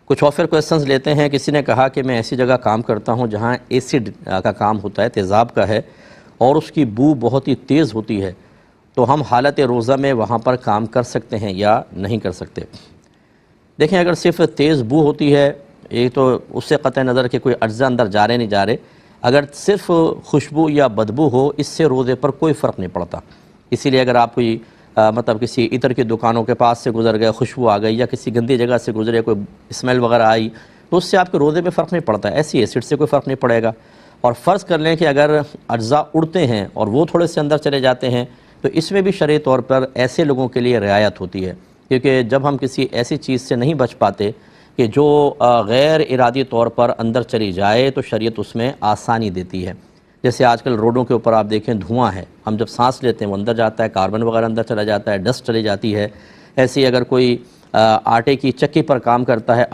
کچھ اور کویسچنز لیتے ہیں. کسی نے کہا کہ میں ایسی جگہ کام کرتا ہوں جہاں ایسڈ کا کام ہوتا ہے, تیزاب کا ہے, اور اس کی بو بہت ہی تیز ہوتی ہے, تو ہم حالت روزہ میں وہاں پر کام کر سکتے ہیں یا نہیں کر سکتے؟ دیکھیں, اگر صرف تیز بو ہوتی ہے, یہ تو اس سے قطع نظر کہ کوئی اجزاء اندر جا رہے نہیں جا رہے, اگر صرف خوشبو یا بدبو ہو, اس سے روزے پر کوئی فرق نہیں پڑتا. اسی لیے اگر آپ کوئی مطلب کسی عطر کی دکانوں کے پاس سے گزر گئے, خوشبو آ گئی, یا کسی گندی جگہ سے گزرے, کوئی اسمیل وغیرہ آئی, تو اس سے آپ کے روزے میں فرق نہیں پڑتا. ایسی ایسڈ سے کوئی فرق نہیں پڑے گا. اور فرض کر لیں کہ اگر اجزاء اڑتے ہیں اور وہ تھوڑے سے اندر چلے جاتے ہیں, تو اس میں بھی شرعی طور پر ایسے لوگوں کے لیے رعایت ہوتی ہے, کیونکہ جب ہم کسی ایسی چیز سے نہیں بچ پاتے کہ جو غیر ارادی طور پر اندر چلی جائے, تو شریعت اس میں آسانی دیتی ہے. جیسے آج کل روڈوں کے اوپر آپ دیکھیں دھواں ہے, ہم جب سانس لیتے ہیں وہ اندر جاتا ہے, کاربن وغیرہ اندر چلا جاتا ہے, ڈسٹ چلی جاتی ہے. ایسے ہی اگر کوئی آٹے کی چکی پر کام کرتا ہے,